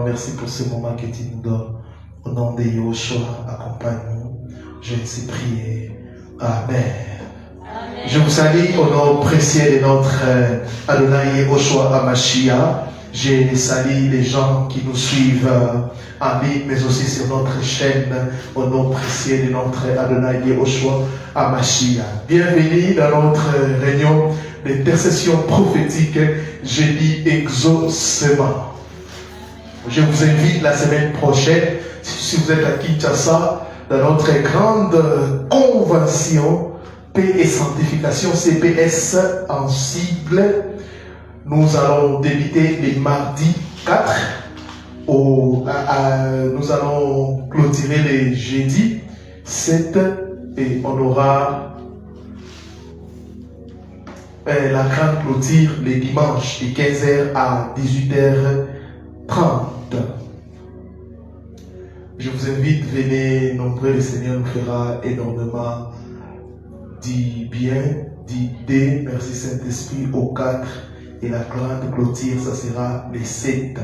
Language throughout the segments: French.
Merci pour ce moment que tu nous donnes. Au nom de Yahushua, accompagne-nous. Je t'ai prié. Amen. Amen. Je vous salue au nom précieux de notre Adonai Yahushua Hamashiach. Je salue les gens qui nous suivent en ligne, mais aussi sur notre chaîne, au nom précieux de notre Adonai Yahushua Hamashiach. Bienvenue dans notre réunion d'intercession prophétique, jeudi exaucement. Je vous invite la semaine prochaine, si vous êtes à Kinshasa, dans notre grande convention Paix et Sanctification, CPS en cible. Nous allons débuter les mardis 4. Nous allons clôturer les jeudis 7 et on aura la grande clôture les dimanches de 15h à 18h30. Je vous invite, venez nombreux, le Seigneur nous fera énormément du bien, d'idées. Merci Saint-Esprit au 4 et la grande clôture, ça sera les 7,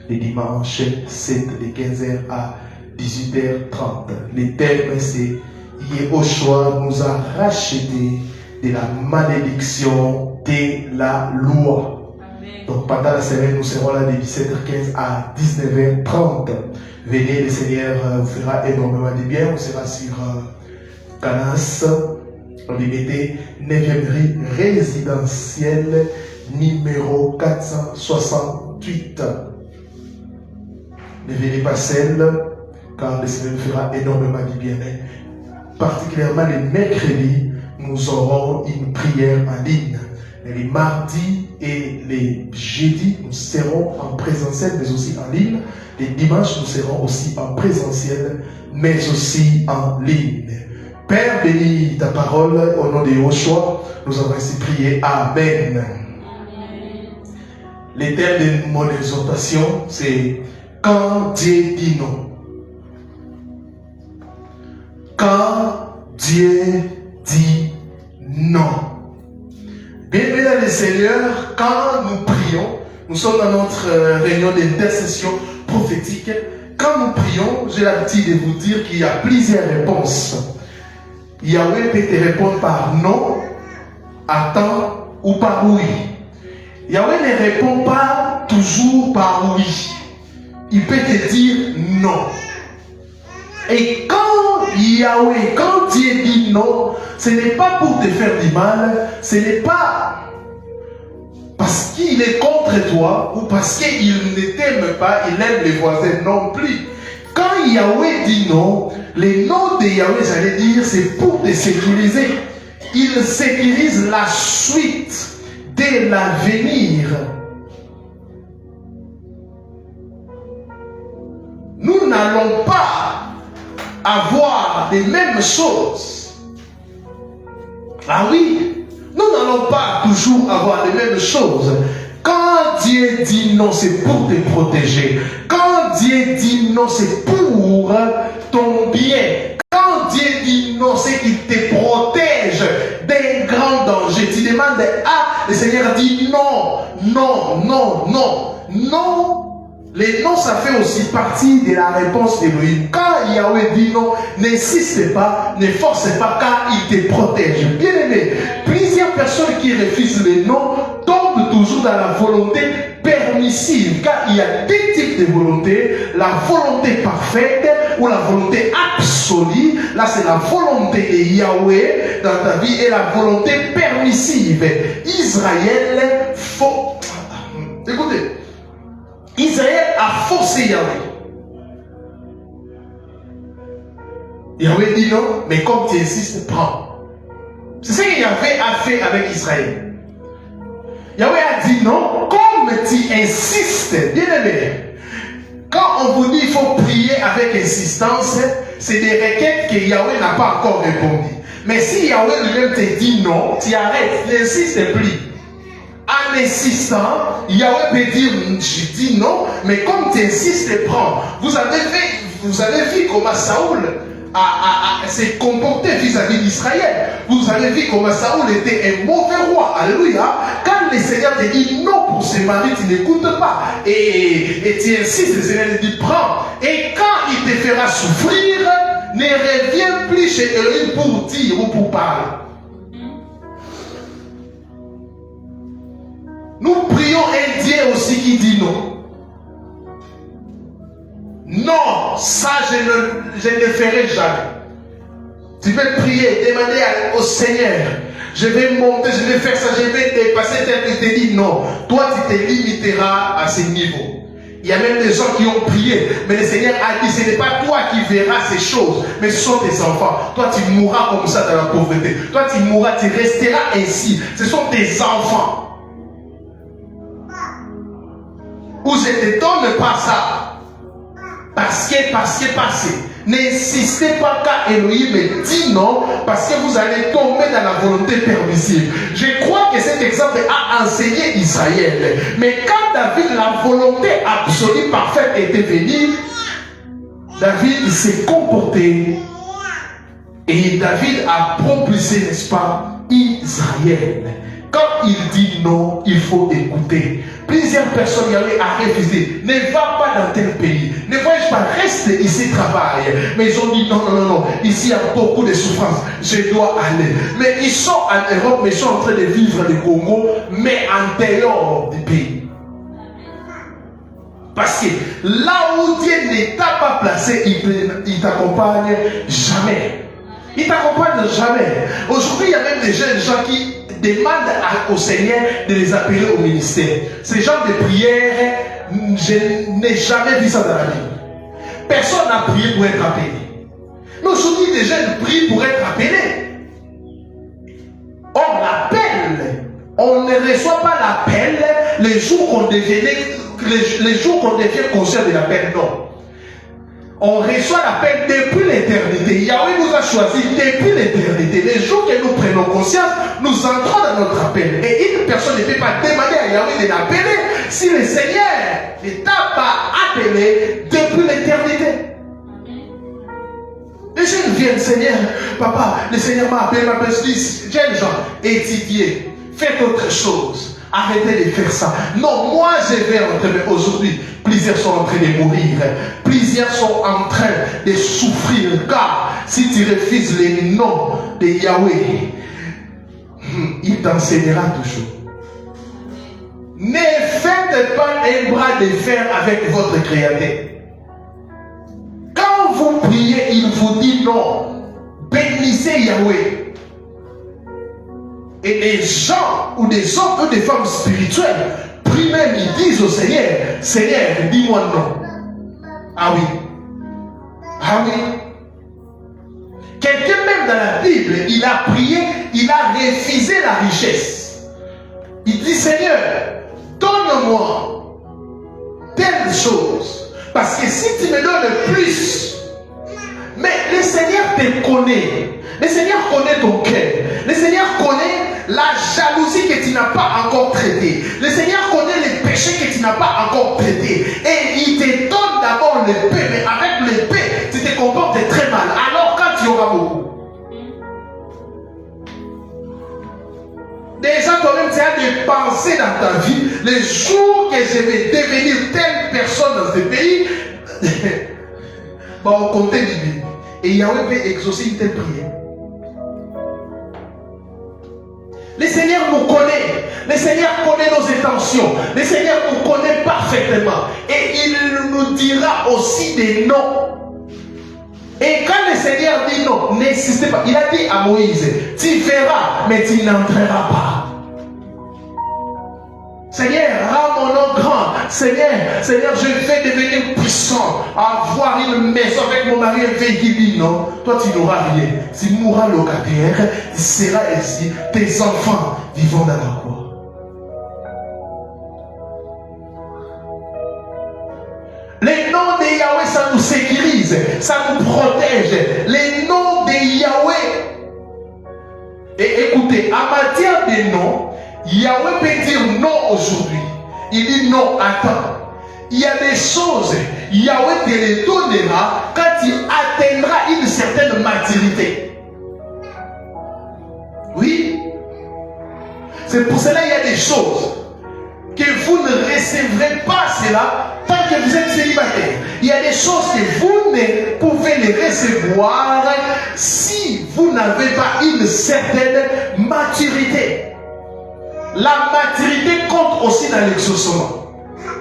les dimanches 7 de 15h à 18h30. Le thème c'est Yahushua nous a racheté de la malédiction de la loi. Donc pendant la semaine, nous serons là de 17h15 à 19h30. Venez, le Seigneur vous fera énormément de bien. On sera sur Canas, on est mettez 9e rue résidentielle numéro 468. Ne venez pas seul, car le Seigneur vous fera énormément de bien. Mais particulièrement les mercredis, nous aurons une prière en ligne. Les mardis et les jeudis, nous serons en présentiel, mais aussi en ligne. Les dimanches, nous serons aussi en présentiel, mais aussi en ligne. Père, bénis ta parole au nom de Yahushua. Nous avons ainsi prié. Amen. Amen. Le thème de mon exhortation, c'est quand Dieu dit non. Quand Dieu dit non. Bien-aimés dans le Seigneur, quand nous prions, nous sommes dans notre réunion d'intercession prophétique. Quand nous prions, j'ai l'habitude de vous dire qu'il y a plusieurs réponses. Yahweh peut te répondre par non, attends ou par oui. Yahweh ne répond pas toujours par oui. Il peut te dire non. Et quand Yahweh, quand Dieu dit non, ce n'est pas pour te faire du mal, ce n'est pas parce qu'il est contre toi ou parce qu'il ne t'aime pas, il aime les voisins non plus. Quand Yahweh dit non, les noms de Yahweh, j'allais dire, c'est pour te sécuriser. Il sécurise la suite de l'avenir. Nous n'allons pas avoir les mêmes choses. Ah oui, nous n'allons pas toujours avoir les mêmes choses. Quand Dieu dit non, c'est pour te protéger. Quand Dieu dit non, c'est pour ton bien. Quand Dieu dit non, c'est qu'il te protège d'un grand danger. Tu demandes, ah, le Seigneur dit non, non, non, non, non. Les non, ça fait aussi partie de la réponse d'Élohim. Quand Yahweh dit non, n'insiste pas, ne force pas, car il te protège. Bien aimé, plusieurs personnes qui refusent les non tombent toujours dans la volonté permissive, car il y a deux types de volonté: la volonté parfaite ou la volonté absolue. Là, c'est la volonté de Yahweh dans ta vie et la volonté permissive. Israël, écoutez, Israël a forcé Yahweh. Yahweh dit non, mais comme tu insistes, prends. C'est ce que Yahweh a fait avec Israël. Yahweh a dit non, comme tu insistes, bien aimé. Quand on vous dit qu'il faut prier avec insistance, c'est des requêtes que Yahweh n'a pas encore répondu. Mais si Yahweh lui-même te dit non, tu arrêtes, n'insiste plus. En insistant, Yahweh peut dire, je dis non, mais comme tu insistes, prends. Vous avez vu comment Saoul s'est comporté vis-à-vis d'Israël. Vous avez vu comment Saoul était un mauvais roi. Alléluia. Quand le Seigneur te dit non pour ses maris, tu n'écoutes pas. Et tu insistes, le Seigneur te dit prends. Et quand il te fera souffrir, ne reviens plus chez Elohim pour dire ou pour parler. Nous prions un Dieu aussi qui dit non. Non, ça je ne ferai jamais. Tu veux prier, demander au Seigneur, je vais monter, je vais faire ça, je vais dépasser tel que je te dis non. Toi, tu te limiteras à ce niveau. Il y a même des gens qui ont prié, mais le Seigneur a dit, ce n'est pas toi qui verras ces choses, mais ce sont tes enfants. Toi, tu mourras comme ça dans la pauvreté. Toi, tu mourras, tu resteras ainsi. Ce sont tes enfants. Ou je ne te donne pas ça. Parce que. N'insistez pas qu'à Elohim dit non, parce que vous allez tomber dans la volonté permissive. Je crois que cet exemple a enseigné Israël. Mais quand David, la volonté absolue, parfaite était venue, David s'est comporté. Et David a propulsé, n'est-ce pas, Israël. Quand il dit non, il faut écouter. Plusieurs personnes ont refusé. Ne va pas dans tel pays. Ne voyage pas, reste ici, travaille. Mais ils ont dit non, non, non, non. Ici, il y a beaucoup de souffrances. Je dois aller. Mais ils sont en Europe, mais ils sont en train de vivre le Congo, mais en dehors du pays. Parce que là où Dieu ne t'a pas placé, il t'accompagne jamais. Il t'accompagne jamais. Aujourd'hui, il y a même des jeunes gens qui demandent au Seigneur de les appeler au ministère. Ces genres de prières, je n'ai jamais vu ça dans la vie. Personne n'a prié pour être appelé. Mais aujourd'hui, des jeunes prient pour être appelés. On l'appelle. On ne reçoit pas l'appel les jours qu'on devient conscient de l'appel. Non. On reçoit l'appel depuis l'éternité. Yahweh nous a choisis depuis l'éternité. Les jours que nous prenons conscience, nous entrons dans notre appel. Et une personne ne peut pas demander à Yahweh de l'appeler si le Seigneur ne t'a pas appelé depuis l'éternité. Les jeunes viennent, Seigneur, papa, le Seigneur m'a appelé, m'a appelé, jeunes gens, étudiez, faites autre chose. Arrêtez de faire ça. Non, moi je vais entrer. Mais aujourd'hui, plusieurs sont en train de mourir. Plusieurs sont en train de souffrir. Car si tu refuses les noms de Yahweh, il t'enseignera toujours. Ne faites pas un bras de fer avec votre Créateur. Quand vous priez, il vous dit non. Bénissez Yahweh. Et les gens ou des hommes ou des femmes spirituelles prient même, ils disent au Seigneur, Seigneur, dis-moi non. Ah oui. Ah oui. Quelqu'un même dans la Bible, il a prié, il a refusé la richesse. Il dit, Seigneur, donne-moi telle chose. Parce que si tu me donnes plus, mais le Seigneur te connaît. Le Seigneur connaît ton cœur. Le Seigneur connaît la jalousie que tu n'as pas encore traitée. Le Seigneur connaît les péchés que tu n'as pas encore traités. Et il te donne d'abord l'épée, mais avec l'épée, tu te comportes très mal. Alors quand tu auras beaucoup. Déjà, toi-même, tu as des pensées dans ta vie. Le jour que je vais devenir telle personne dans ce pays, bon, on comptait du Bible. Et Yahweh peut exaucer une telle prière. Le Seigneur nous connaît. Le Seigneur connaît nos intentions. Le Seigneur nous connaît parfaitement. Et il nous dira aussi des noms. Et quand le Seigneur dit non, n'insistez pas. Il a dit à Moïse, tu verras, mais tu n'entreras pas. Seigneur, rends mon nom grand. Seigneur, je vais devenir puissant. Avoir une maison avec mon mari, un véhicule. Non, toi tu n'auras rien. Tu mourras locataire, tu seras ici. Tes enfants vivront dans la croix. Les noms de Yahweh, ça nous sécurise, ça nous protège. Les noms de Yahweh. Et écoutez, en matière de noms, Yahweh peut dire non aujourd'hui. Il dit non, attends. Il y a des choses, Yahweh te les donnera quand tu atteindras une certaine maturité. Oui. C'est pour cela qu'il y a des choses que vous ne recevrez pas cela tant que vous êtes célibataire. Il y a des choses que vous ne pouvez les recevoir si vous n'avez pas une certaine maturité. La maturité compte aussi dans l'exaucement.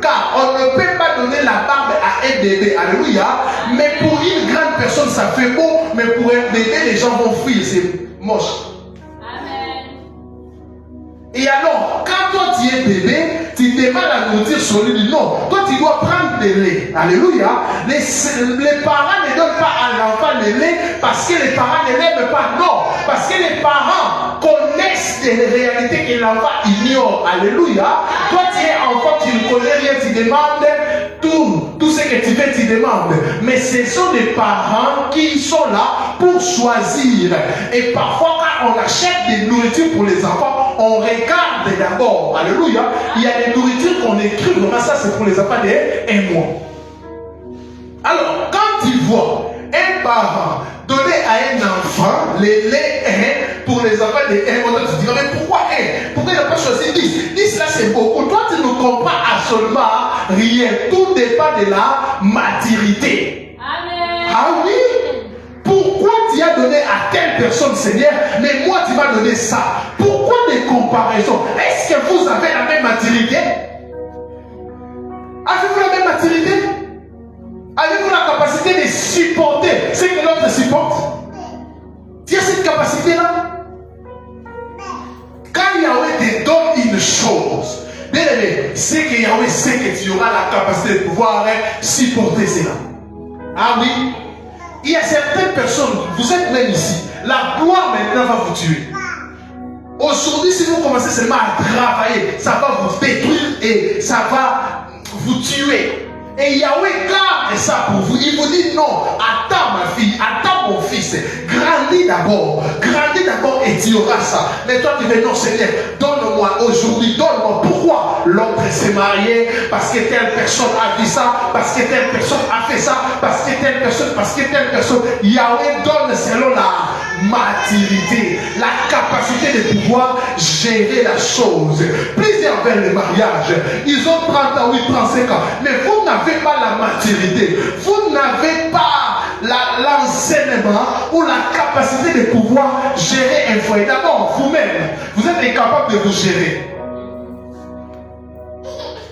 Car on ne peut pas donner la barbe à un bébé, alléluia, mais pour une grande personne ça fait beau, mais pour un bébé les gens vont fuir, c'est moche. Et alors, quand toi tu es bébé, tu demandes la nourriture solide. Non, toi tu dois prendre des laits. Alléluia. Les parents ne donnent pas à l'enfant le lait parce que les parents ne l'aiment pas. Non, parce que les parents connaissent des réalités que l'enfant ignore. Alléluia. Toi tu es enfant, tu ne connais rien, tu demandes tout ce que tu veux, tu demandes. Mais ce sont des parents qui sont là pour choisir. Et parfois, quand on achète des nourritures pour les enfants, on regarde d'abord. Alléluia. Il y a des nourritures qu'on écrit vraiment, ça c'est pour les enfants d'un mois. Alors, quand tu vois un parent donner à un enfant les laits pour les enfants de 1 mois, tu te dis, mais pourquoi 1? Pourquoi il n'a pas choisi 10? 10 là c'est beaucoup. Toi tu ne comprends absolument rien. Tout dépend de la maturité. Amen. Ah oui? Pourquoi tu as donné à telle personne, Seigneur, mais moi tu m'as donné ça? Pourquoi des comparaisons? Est-ce que vous avez la même maturité? Avez-vous la même maturité? Avez-vous la capacité de supporter ce que l'autre supporte? Tu as cette capacité-là? Quand Yahweh te donne une chose, bien aimé, c'est que Yahweh sait que tu auras la capacité de pouvoir supporter cela. Ah oui? Il y a certaines personnes, vous êtes même ici, la gloire maintenant va vous tuer. Aujourd'hui, si vous commencez seulement à travailler, ça va vous détruire et ça va vous tuer. Et Yahweh garde ça pour vous. Il vous dit non, attends ma fille, attends mon fils, grandis d'abord et tu auras ça. Mais toi tu dis non Seigneur, donne-moi aujourd'hui, donne-moi. Pourquoi? L'autre s'est marié, parce que telle personne a dit ça, parce que telle personne a fait ça, parce que telle personne. Yahweh donne selon la maturité, la capacité de pouvoir gérer la chose. Plusieurs vers le mariage, ils ont 30 ans, oui, 35 ans, mais vous n'avez pas la maturité, vous n'avez pas l'enseignement ou la capacité de pouvoir gérer un foyer. D'abord, vous-même, vous êtes incapable de vous gérer.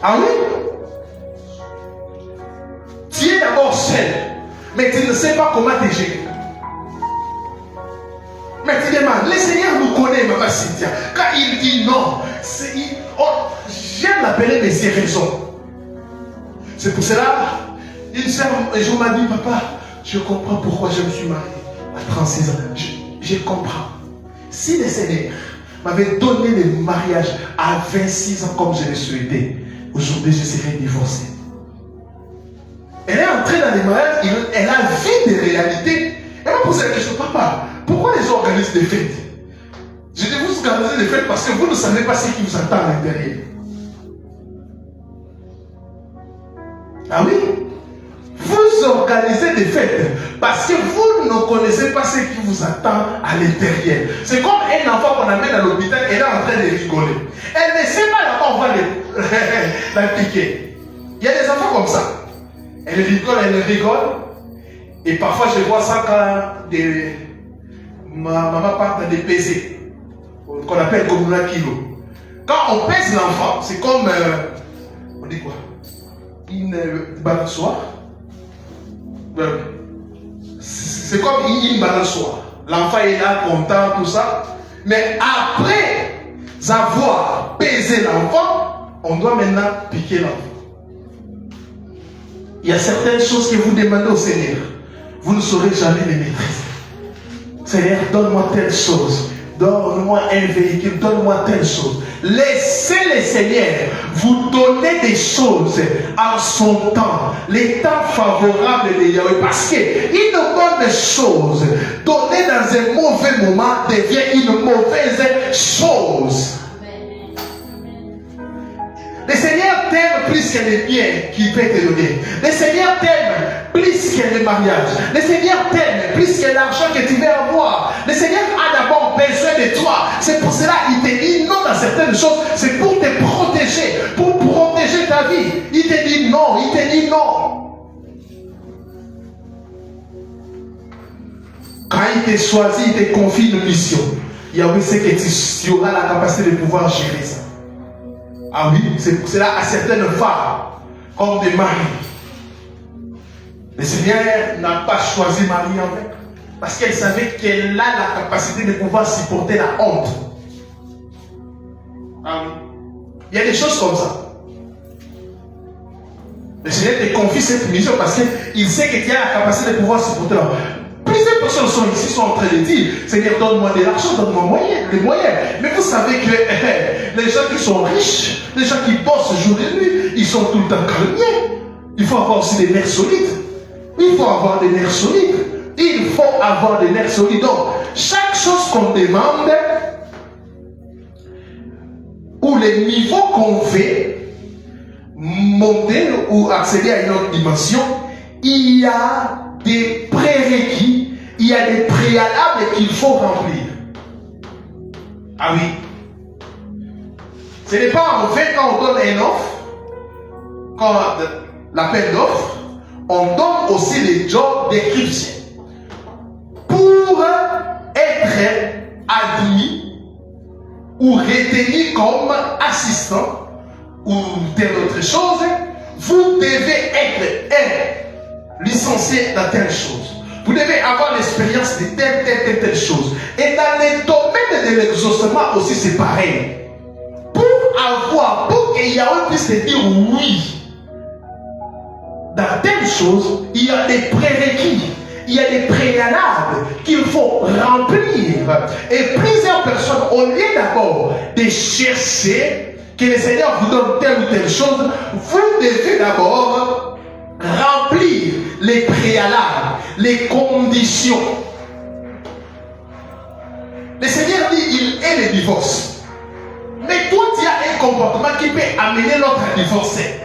Ah oui? Tu es d'abord seul, mais tu ne sais pas comment te gérer. Mais tu demandes, le Seigneur nous connaît, Maman Cynthia. Quand il dit non, j'aime l'appeler mais c'est raison. C'est pour cela, une sœur un jour m'a dit, papa, je comprends pourquoi je me suis marié à 36 ans. Je comprends. Si le Seigneur m'avait donné le mariage à 26 ans comme je le souhaitais, aujourd'hui je serais divorcé. Elle est entrée dans les mariages, elle a vu des réalités. Elle m'a posé la question, papa, pourquoi les gens organisent des fêtes? Je dis, vous organisez des fêtes parce que vous ne savez pas ce qui vous attend à l'intérieur. Ah oui? Vous organisez des fêtes parce que vous ne connaissez pas ce qui vous attend à l'intérieur. C'est comme un enfant qu'on amène à l'hôpital et elle est en train de rigoler. Elle ne sait pas là-bas, on va la piquer. Il y a des enfants comme ça. Elle rigole. Et parfois je vois ça quand ma maman part dans des pesées, qu'on appelle comme un kilo. Quand on pèse l'enfant, c'est comme, on dit quoi? Une balançoire. C'est comme une balançoire. L'enfant est là, content, tout ça. Mais après avoir pesé l'enfant, on doit maintenant piquer l'enfant. Il y a certaines choses que vous demandez au Seigneur. Vous ne saurez jamais les maîtriser. Seigneur, donne-moi telle chose. Donne-moi un véhicule, donne-moi telle chose. Laissez le Seigneur vous donner des choses en son temps, les temps favorables de Yahweh. Parce qu'une bonne chose donnée dans un mauvais moment devient une mauvaise chose. Le Seigneur t'aime plus que les biens qu'il peut te donner. Le Seigneur t'aime plus que le mariage. Le Seigneur t'aime plus que l'argent que tu veux avoir. Le Seigneur a d'abord besoin de toi. C'est pour cela qu'il te dit non dans certaines choses. C'est pour te protéger, pour protéger ta vie. Il te dit non, il te dit non. Quand il te choisit, il te confie une mission. Yahweh sait que tu auras la capacité de pouvoir gérer ça. Ah oui, c'est pour cela à certaines femmes, comme des maris, le Seigneur n'a pas choisi Marie en fait, parce qu'elle savait qu'elle a la capacité de pouvoir supporter la honte. Ah oui. Il y a des choses comme ça. Le Seigneur te confie cette mission parce qu'il sait que tu as la capacité de pouvoir supporter la honte. Plusieurs personnes sont ici, sont en train de dire, Seigneur, donne-moi de l'argent, donne-moi les moyens. Mais vous savez que les gens qui sont riches, les gens qui bossent jour et nuit, ils sont tout le temps calmiers. Il faut avoir aussi des nerfs solides. Il faut avoir des nerfs solides. Il faut avoir des nerfs solides. Donc, chaque chose qu'on demande, ou les niveaux qu'on fait, monter ou accéder à une autre dimension, il y a des prérequis, il y a des préalables qu'il faut remplir. Ah oui. Ce n'est pas en fait quand on donne une offre, quand l'appel d'offre, on donne aussi les job descriptions pour être admis ou retenu comme assistant ou telle autre chose. Vous devez être licencié dans telle chose. Vous devez avoir l'expérience de telle chose. Et dans les domaines de l'exaucement aussi, c'est pareil. Pour que Yahweh puisse te dire oui, dans telle chose, il y a des prérequis, il y a des préalables qu'il faut remplir. Et plusieurs personnes, au lieu d'abord de chercher que le Seigneur vous donne telle ou telle chose, vous devez d'abord remplir les préalables, les conditions. Le Seigneur dit il est le divorce. Mais toi, tu as un comportement qui peut amener l'autre à divorcer.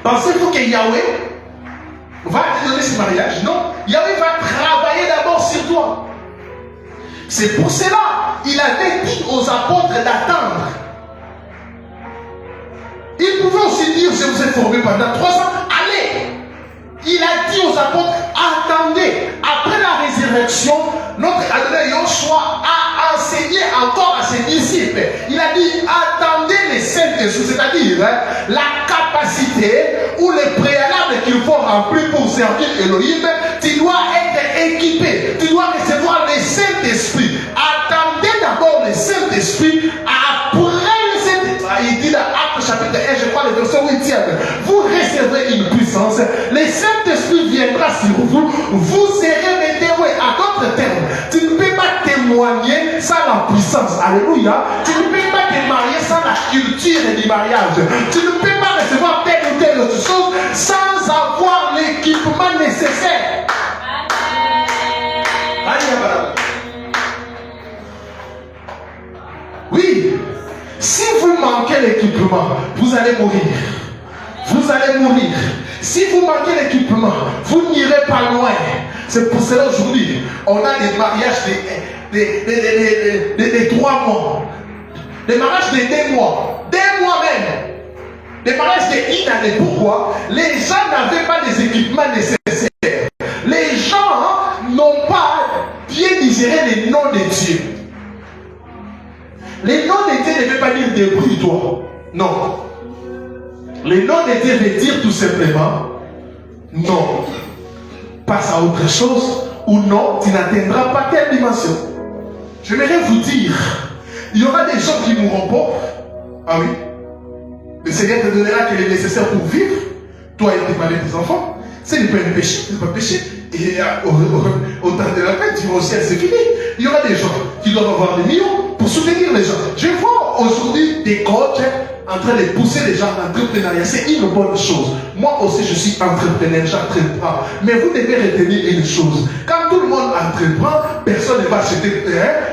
Pensez-vous que Yahweh va te donner ce mariage? Non. Yahweh va travailler d'abord sur toi. C'est pour cela qu'il avait dit aux apôtres d'attendre. Il pouvait aussi dire, je vous ai formé pendant 3 ans, allez. Il a dit aux apôtres, attendez. Après la résurrection, notre Adonai Yoshua a enseigné encore à ses disciples. Il a dit, attendez les 7 Saint-Esprit, c'est-à-dire la capacité ou les préalables qu'il faut remplir pour servir Elohim, tu dois être équipé, tu dois recevoir le Saint-Esprit. Attendez d'abord le Saint-Esprit, après le Saint-Esprit. Il dit dans Actes chapitre 1, je crois le verset 8, vous recevrez une puissance, le Saint-Esprit viendra sur vous, vous serez météo. À d'autres termes, tu ne peux pas témoigner sans la puissance. Alléluia. Tu ne peux pas te marier sans la culture du mariage. Tu ne peux pas recevoir telle ou telle autre chose sans avoir l'équipement nécessaire. Oui. Si vous manquez l'équipement, vous allez mourir. Vous allez mourir. Si vous manquez l'équipement, vous n'irez pas loin. C'est pour cela aujourd'hui, on a des mariages de 3 mois. Des mariages de 2 mois. 2 mois même. Des mariages de 1 année. Pourquoi? Les gens n'avaient pas les équipements nécessaires. Les gens n'ont pas bien digéré les noms de Dieu. Les noms de Dieu ne veulent pas dire débrouille-toi. Non. Les noms de Dieu veut dire tout simplement non. Passe à autre chose ou non, tu n'atteindras pas telle dimension. J'aimerais vous dire, il y aura des gens qui mourront pauvres. Ah oui. Le Seigneur te donnera ce qui est nécessaire pour vivre. Toi et tes maris, tes enfants. C'est le peine de péché, c'est pas péché. Et au temps de la paix, tu vas au ciel, c'est fini. Il y aura des gens qui doivent avoir des millions pour soutenir les gens. Je vois aujourd'hui des coachs en train de pousser les gens à l'entrepreneuriat. C'est une bonne chose. Moi aussi, je suis entrepreneur, j'entreprends. Mais vous devez retenir une chose. Quand tout le monde entreprend, personne ne va acheter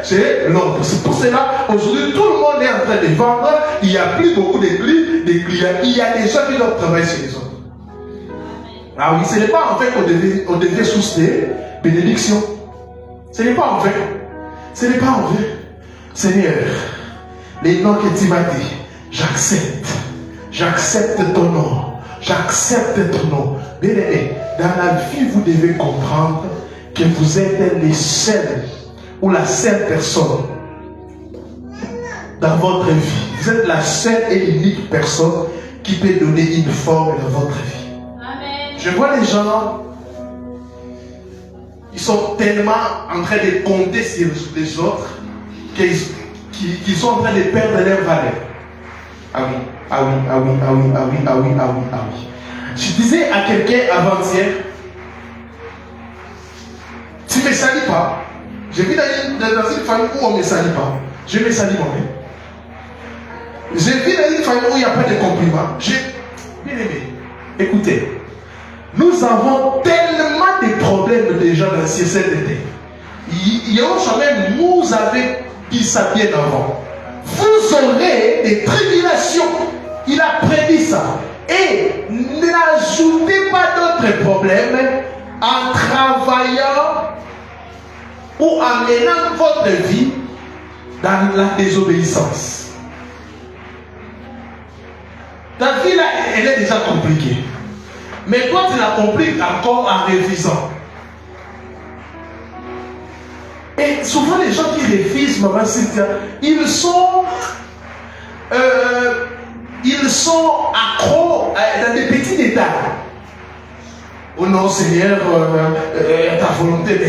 chez l'autre. C'est pour cela, aujourd'hui, tout le monde est en train de vendre. Il n'y a plus beaucoup de clients. Il y a des gens qui doivent travailler chez les autres. Ah oui, ce n'est pas en fait qu'on devient source de bénédiction. Ce n'est pas en fait. Ce n'est pas en fait. Seigneur, les noms que tu m'as dit, j'accepte. J'accepte ton nom. J'accepte ton nom. Bien-aimé, dans la vie, vous devez comprendre que vous êtes les seuls ou la seule personne dans votre vie. Vous êtes la seule et unique personne qui peut donner une forme à votre vie. Je vois les gens, ils sont tellement en train de compter sur les autres qu'ils sont en train de perdre leur valeur. Ah oui, ah oui, ah oui, ah oui, ah oui, ah oui, ah oui, ah oui. Je disais à quelqu'un avant-hier, tu ne me salis pas. J'ai vu dans une famille où on ne me salit pas. Je me salis moi-même. J'ai vu dans une famille où il n'y a pas de compliments. Bien aimé, écoutez. Nous avons tellement de problèmes déjà dans ce CDT. Même nous avez dit ça bien avant. Vous aurez des tribulations. Il a prédit ça. Et n'ajoutez pas d'autres problèmes en travaillant ou en menant votre vie dans la désobéissance. Ta vie là, elle est déjà compliquée. Mais toi, tu la compliques encore en révisant. Et souvent, les gens qui révisent, maman Cynthia, ils sont accros dans des petits détails. Oh non, Seigneur, ta volonté,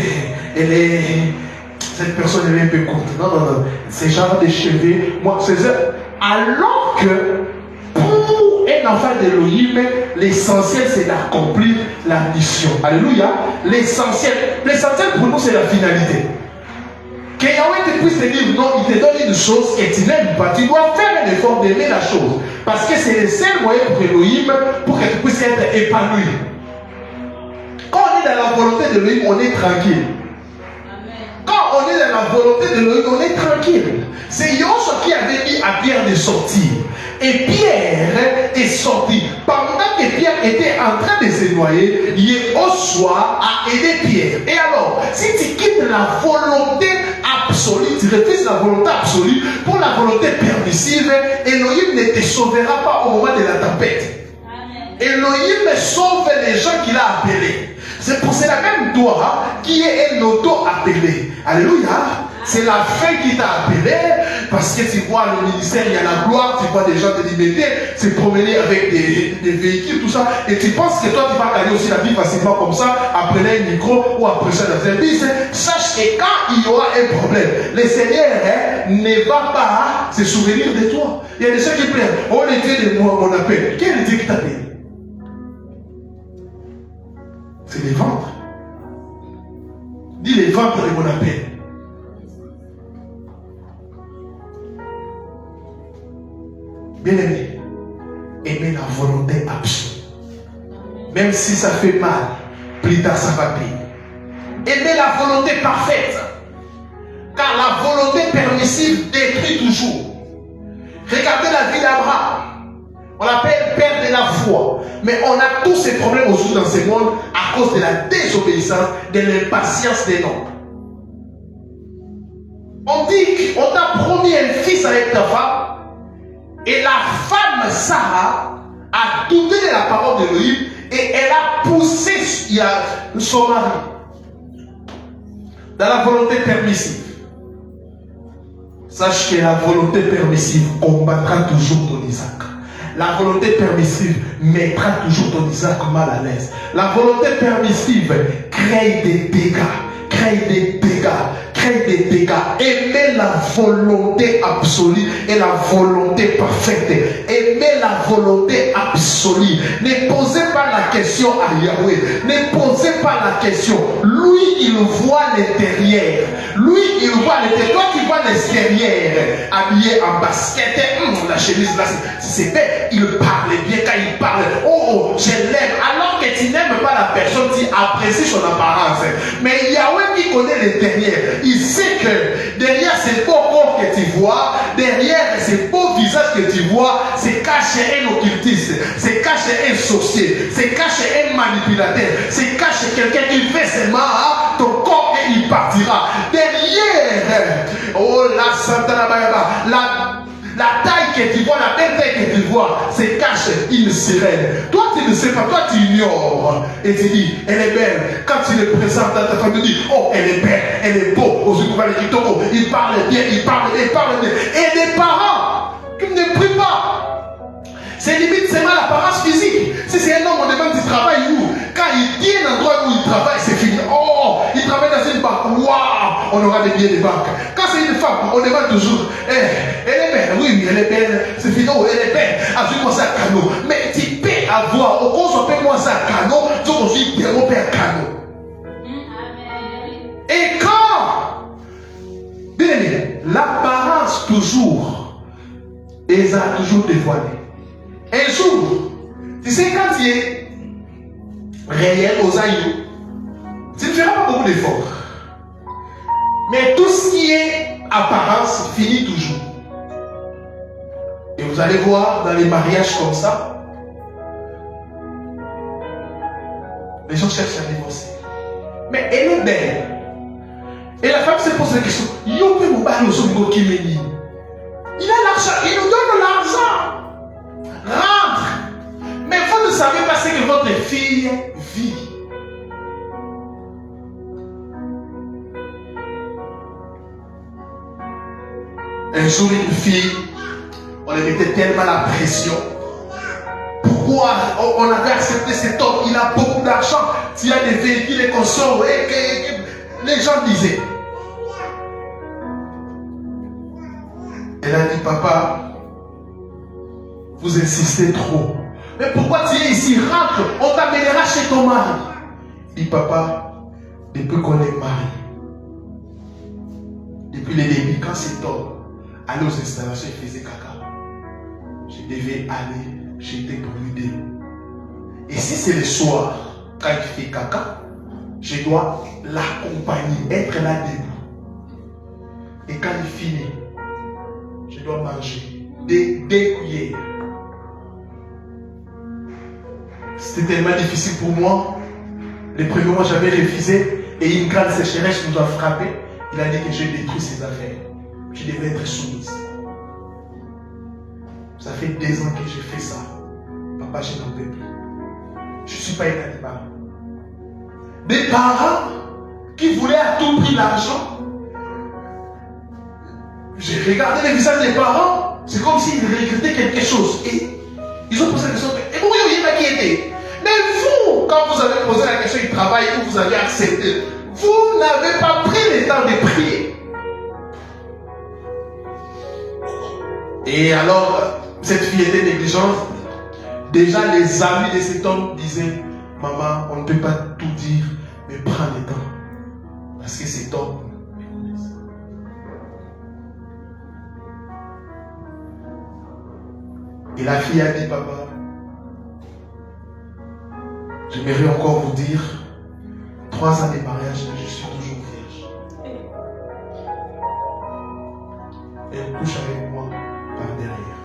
elle est... Cette personne, elle est un peu courte. Non, non, non. C'est genre de cheveux. Moi, c'est ça. Alors que, pour un enfant d'Elohim, l'essentiel, c'est d'accomplir la mission. Alléluia. L'essentiel pour nous, c'est la finalité. Que Yahweh te puisse te dire non, il te donne une chose et tu n'aimes pas. Tu dois faire un effort d'aimer la chose. Parce que c'est le seul moyen pour Elohim pour que tu puisses être épanoui. Quand on est dans la volonté d'Elohim, on est tranquille. Quand on est dans la volonté d'Elohim, on est tranquille. C'est Yoshua qui avait dit à Pierre de sortir. Et Pierre est sorti. Pendant que Pierre était en train de se noyer, Yoshua a aidé Pierre. Et alors, si tu quittes la volonté absolue, tu refuses la volonté absolue pour la volonté permissive, Elohim ne te sauvera pas au moment de la tempête. Elohim sauve les gens qu'il a appelés. C'est pour cela même toi qui est un auto-appelé. Alléluia. C'est la fin qui t'a appelé, parce que tu vois le ministère, il y a la gloire, tu vois des gens te liberté, se promener avec des véhicules, tout ça, et tu penses que toi tu vas gagner aussi la vie facilement comme ça, après un micro ou après ça dans un bis. Sache que quand il y aura un problème, le Seigneur ne va pas se souvenir de toi. Il y a des gens qui pleurent, oh le Dieu de moi, mon appel. Quel est le Dieu qui t'appelle? C'est les ventres. Dis les ventres de mon appel. Bien aimé, aimez la volonté absolue. Même si ça fait mal, plus tard ça va payer. Aimez la volonté parfaite. Car la volonté permissive détruit toujours. Regardez la vie d'Abraham. On l'appelle père de la foi. Mais on a tous ces problèmes aujourd'hui dans ce monde à cause de la désobéissance, de l'impatience des hommes. On dit qu'on t'a promis un fils avec ta femme. Et la femme Sarah a douté de la parole d'Élohim et elle a poussé son mari dans la volonté permissive. Sache que la volonté permissive combattra toujours ton Isaac. La volonté permissive mettra toujours ton Isaac mal à l'aise. La volonté permissive crée des dégâts. Crée des dégâts. Crée des dégâts. Aimez la volonté absolue et la volonté parfaite. Aimez la volonté absolue. Ne posez pas la question à Yahweh. Ne posez pas la question. Lui, il voit l'intérieur. Lui, il voit l'intérieur. Toi, tu vois l'extérieur. Habillé en basket. La chemise là, c'est bien. Il parle bien. Quand il parle, oh, je l'aime. Alors que tu n'aimes pas la personne, tu apprécies son apparence. Mais Yahweh qui connaît l'intérieur, il sait que derrière ces beaux corps que tu vois, derrière ces beaux visages que tu vois, c'est caché un occultiste, c'est caché un sorcier, c'est caché un manipulateur, c'est caché quelqu'un qui fait ses mains, ton corps et il partira. Derrière, oh la Santana Bayaba, la taille que tu vois, la belle taille que tu vois, c'est cache une sirène. Toi, tu ne sais pas, toi, tu ignores. Et tu dis, elle est belle. Quand tu le présentes à ta famille, tu dis, oh, elle est belle, elle est beau. Il parle bien, il parle bien. Et les parents qui ne prient pas. C'est limite seulement l'apparence physique. Si c'est un homme, on demande du travail où. Quand il tient l'endroit où il travaille, c'est fini. Oh, il travaille dans une banque. Waouh, on aura des billets de banque. Quand c'est une femme, on demande toujours, elle est belle. Oui, elle est belle. C'est fini. Oh, elle est belle. Avec-moi ça canot. Mais tu peux avoir, au cause on peut moi ça canot, tu peux aussi dérober un canot. Et quand, bien aimé, l'apparence toujours, les a toujours dévoilé. Un jour, tu sais, quand tu es réel aux aïeux, tu ne feras pas beaucoup d'efforts. Mais tout ce qui est apparence finit toujours. Et vous allez voir dans les mariages comme ça, les gens cherchent à divorcer. Mais elle est belle. Et la femme se pose la question, il a l'argent, il nous donne l'argent. Rentre. Mais vous ne savez pas ce que votre fille vit. Un jour, une fille, on lui mettait tellement la pression. Pourquoi on avait accepté cet homme? Il a beaucoup d'argent. S'il y a des véhicules et consorts, les gens disaient. Elle a dit, papa, vous insistez trop. Mais pourquoi tu es ici? Rentre, on t'amènera chez ton mari. Il dit, papa, depuis qu'on est mariés, depuis le début, quand cet homme allait aux installations, il faisait caca. Je devais aller, j'étais brûlé. Et si c'est le soir, quand il fait caca, je dois l'accompagner, être là debout. Et quand il finit, je dois manger des cuillères. C'était tellement difficile pour moi. Les premiers mois, j'avais refusé et une grande sécheresse nous a frappé. Il a dit que j'ai détruit ses affaires. Je devais être soumise. Ça fait 2 ans que j'ai fait ça. Papa, je n'en peux plus. Je ne suis pas un animal. Des parents qui voulaient à tout prix l'argent. j'ai regardé les visages des parents, c'est comme s'ils regrettaient quelque chose. Et ils ont posé la question, et vous, il y a qui était. Mais vous, quand vous avez posé la question du travail où vous avez accepté, vous n'avez pas pris le temps de prier. Et alors, cette fille était négligente. Déjà, les amis de cet homme disaient, maman, on ne peut pas tout dire, mais prends le temps. Parce que cet homme me connaît. Et la fille a dit, papa, j'aimerais encore vous dire, 3 ans de mariage, je suis toujours vierge. Elle couche avec moi par derrière.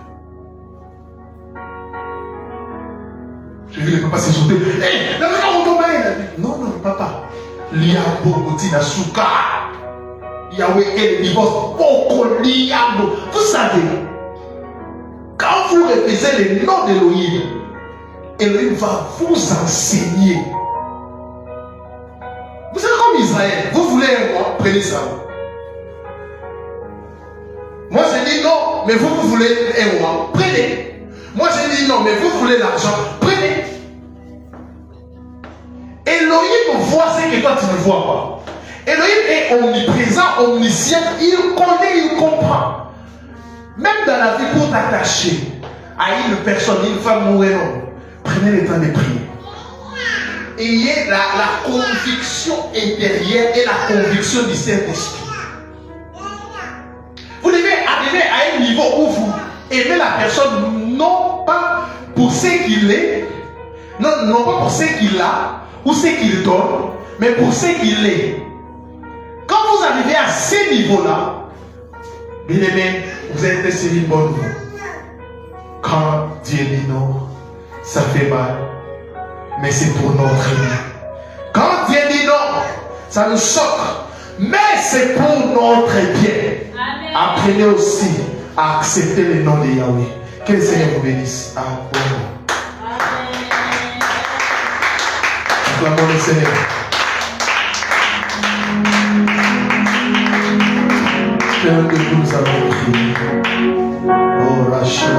J'ai vu le papa se sauter. Hé, non, non, papa. Liabo, Motina, Souka. Yahweh et le divorce. Boko, Liabo. Vous savez, quand vous répétez le nom d'Elohim, Elohim va vous enseigner. Vous savez comme Israël, vous voulez un roi, prenez ça. Moi j'ai dit non, mais vous voulez un roi, prenez. Moi j'ai dit non, mais vous voulez l'argent, prenez. Elohim voit ce que toi tu ne vois pas. Elohim est omniprésent, omniscient, il connaît, il comprend. Même dans la vie, pour t'attacher à une personne, une femme ou un homme, prenez le temps de prier. Ayez la conviction intérieure et la conviction du Saint-Esprit. Vous devez arriver à un niveau où vous aimez la personne non pas pour ce qu'il est, non pas pour ce qu'il a ou ce qu'il donne, mais pour ce qu'il est. Quand vous arrivez à ce niveau-là, bien aimé, vous êtes sur une bonne voie. Quand Dieu dit non, ça fait mal, mais c'est pour notre bien. Quand Dieu dit non, ça nous choque, mais c'est pour notre bien. Amen. Apprenez aussi à accepter le nom de Yahweh. Que le Seigneur vous bénisse. Amen. Acclamons le Seigneur. Père de nous, nous allons prier. Oh, Rachel,